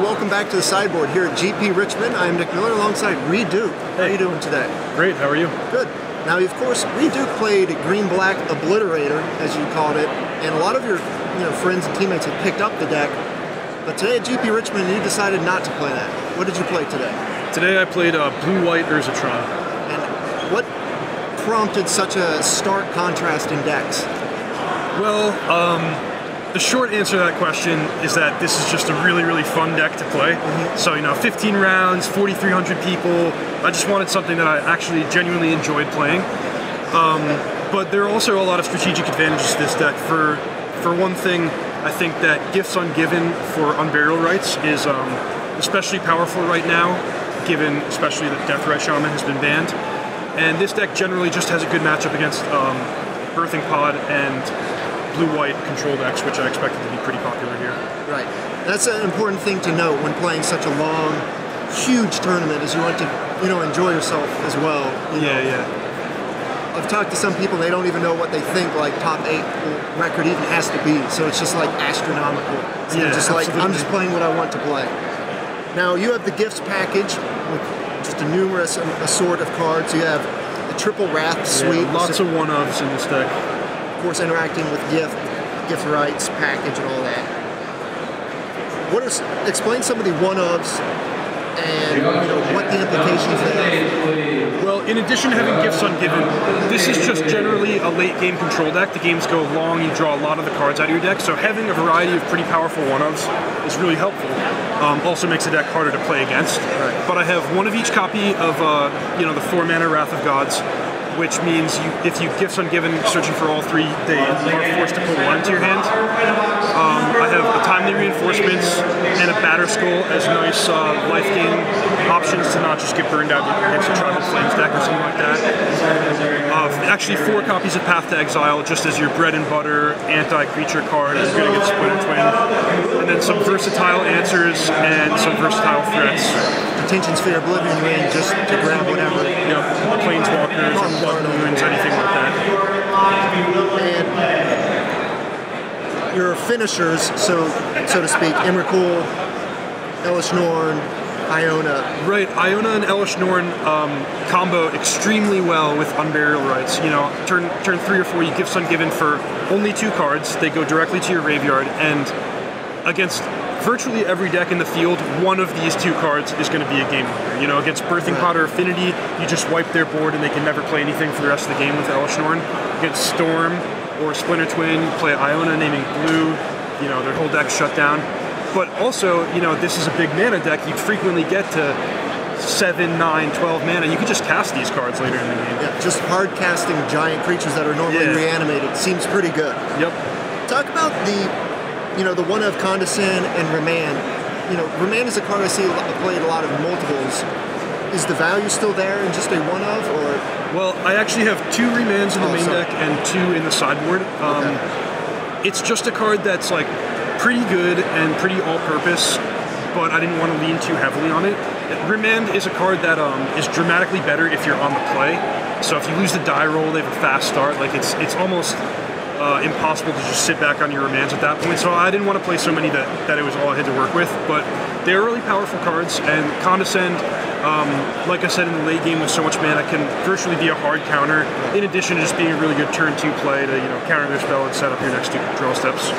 welcome back to the sideboard here at GP Richmond. I'm Nick Miller alongside Reid. How are you doing today? Great, how are you? Good. Now, of course, Reid played Green-Black Obliterator, as you called it, and a lot of your friends and teammates had picked up the deck. But today at GP Richmond, you decided not to play that. What did you play today? Today I played Blue-White Tron. And what prompted such a stark contrast in decks? Well, the short answer to that question is that this is just a really, really fun deck to play. So, 15 rounds, 4,300 people. I just wanted something that I actually genuinely enjoyed playing. But there are also a lot of strategic advantages to this deck. For one thing, I think that Gifts Ungiven for Unburial Rites is especially powerful right now, given especially that Deathrite Shaman has been banned. And this deck generally just has a good matchup against Birthing Pod and Blue-White control decks, which I expected to be pretty popular here. Right. That's an important thing to note when playing such a long, huge tournament, is you want to, enjoy yourself as well. Yeah. I've talked to some people, they don't even know what they think like top 8 record even has to be, so it's just like astronomical. So yeah, just like, I'm just playing what I want to play. Now, you have the gifts package with just a numerous assortment of cards. You have the Triple Wrath suite. Lots of one-ofs in this deck. Of course, interacting with gift rights package and all that. Explain some of the one-ofs and what the implications are. Well, in addition to having Gifts Ungiven, this is just generally a late game control deck. The games go long, you draw a lot of the cards out of your deck, so having a variety of pretty powerful one-ofs is really helpful. Also makes the deck harder to play against. Right. But I have one of each copy of the 4-mana Wrath of Gods, which means if you Gifts Ungiven searching for all 3, they are forced to put 1 into your hand. I have a Timely Reinforcements and a Batter Skull as nice life gain options to not just get burned out against a Tribal Flames deck or something like that. Actually 4 copies of Path to Exile just as your bread and butter anti-creature card. You're going to get Splinter Twin. And then some versatile answers and some versatile threats. Detention Sphere, Oblivion Ring, just to grab whatever. Yep, Planeswalkers, Blood Moons, anything like that. And your finishers, so to speak, Emrakul, Elesh Norn, Iona. Right, Iona and Elesh Norn combo extremely well with Unburial Rites. Turn 3 or 4, you Gifts Ungiven for only 2 cards. They go directly to your graveyard, and against virtually every deck in the field, one of these 2 cards is going to be a game winner. Against Birthing Pod or Affinity, you just wipe their board and they can never play anything for the rest of the game with Elesh Norn. Against Storm or Splinter Twin, you play Iona naming Blue, their whole deck's shut down. But also, this is a big mana deck. You frequently get to 7, 9, 12 mana. You could just cast these cards later in the game. Yeah, just hard casting giant creatures that are normally reanimated seems pretty good. Yep. Talk about the one of Condescend and Remand. Remand is a card I see played a lot of multiples. Is the value still there in just a one of, or? Well, I actually have 2 Remands in the main deck and 2 in the sideboard. It's just a card that's like pretty good and pretty all-purpose, but I didn't want to lean too heavily on it. Remand is a card that is dramatically better if you're on the play. So if you lose the die roll, they have a fast start. Like it's almost impossible to just sit back on your Remands at that point. So I didn't want to play so many that it was all I had to work with. But they're really powerful cards, and Condescend, like I said in the late game with so much mana, can virtually be a hard counter, in addition to just being a really good turn 2 play to counter their spell and set up your next 2 draw steps.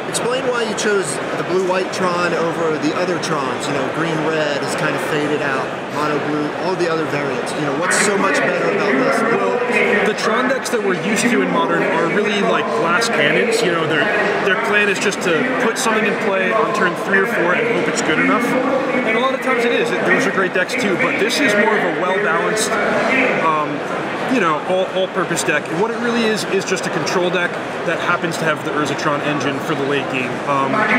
Explain why you chose the Blue-White Tron over the other Trons. Green-Red is kind of faded out, Mono-Blue, all the other variants. What's so much better about this? Well, the Tron decks that we're used to in Modern are really like glass cannons. Their plan is just to put something in play on turn 3 or 4 and hope it's good enough. And a lot of times it is. Those are great decks too, but this is more of a well-balanced, all-purpose deck. And what it really is just a control deck that happens to have the Tron engine for the late game. But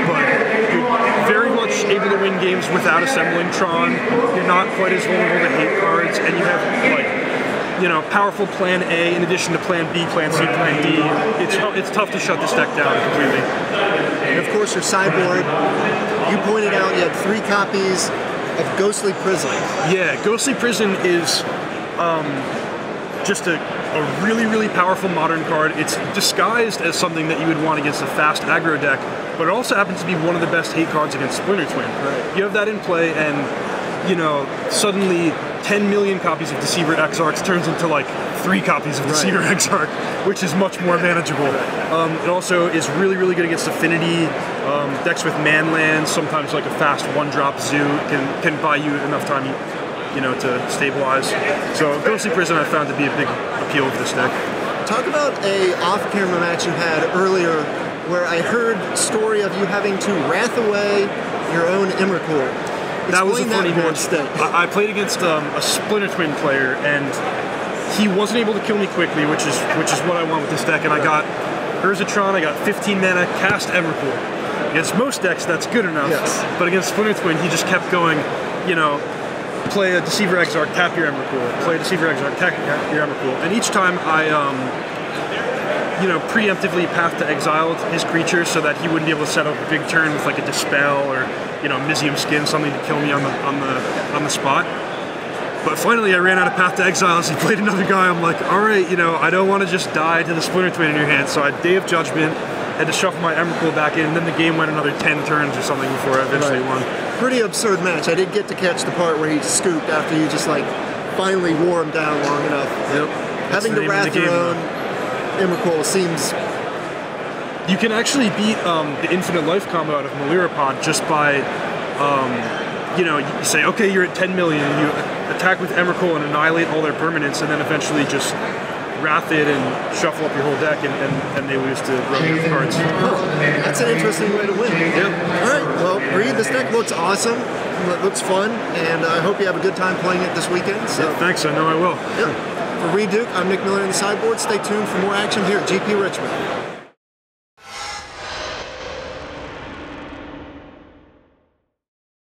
you're very much able to win games without assembling Tron. You're not quite as vulnerable to hate cards, and you have powerful Plan A in addition to Plan B, Plan C, Plan D. It's tough to shut this deck down completely. And of course, your sideboard. You pointed out you had 3 copies of Ghostly Prison. Yeah, Ghostly Prison is just a really, really powerful Modern card. It's disguised as something that you would want against a fast aggro deck, but it also happens to be one of the best hate cards against Splinter Twin. Right. You have that in play, and suddenly 10 million copies of Deceiver Exarchs turns into like 3 copies of Deceiver Exarch, which is much more manageable. It also is really, really good against Affinity. Decks with man lands, sometimes like a fast 1-drop zoo can buy you enough time, to stabilize. So Ghostly Prison I found to be a big appeal of this deck. Talk about a off-camera match you had earlier where I heard story of you having to wrath away your own Emrakul. That was a funny match. I played against a Splinter Twin player, and he wasn't able to kill me quickly, which is what I want with this deck. And I got Tron, I got 15 mana, cast Emrakul. Against most decks, that's good enough. Yes. But against Splinter Twin, he just kept going, play a Deceiver Exarch, tap your Emrakul, play a Deceiver Exarch, tap your Emrakul. And each time I, preemptively path to exiled his creature so that he wouldn't be able to set up a big turn with like a Dispel or, Mizium Skin, something to kill me on the spot. But finally I ran out of path to exile as he played another guy. I'm like, all right, I don't want to just die to the Splinter Twin in your hand. So I Day of Judgment, had to shuffle my Emrakul back in, and then the game went another 10 turns or something before I eventually won. Pretty absurd match. I did get to catch the part where he scooped after you just like finally wore him down long enough. Yep. Having to wrath your own Emrakul seems... You can actually beat the Infinite Life combo out of Melirapod just by, you say, okay, you're at 10 million, and you attack with Emrakul and annihilate all their permanents, and then eventually just wrath it and shuffle up your whole deck, and they lose to relevant cards. Oh, that's an interesting way to win. Yep. All right, well, Reid, this deck looks awesome. It looks fun, and I hope you have a good time playing it this weekend. So. Yeah, thanks, I know I will. Yep. For Reid Duke, I'm Nick Miller in the sideboard. Stay tuned for more action here at GP Richmond.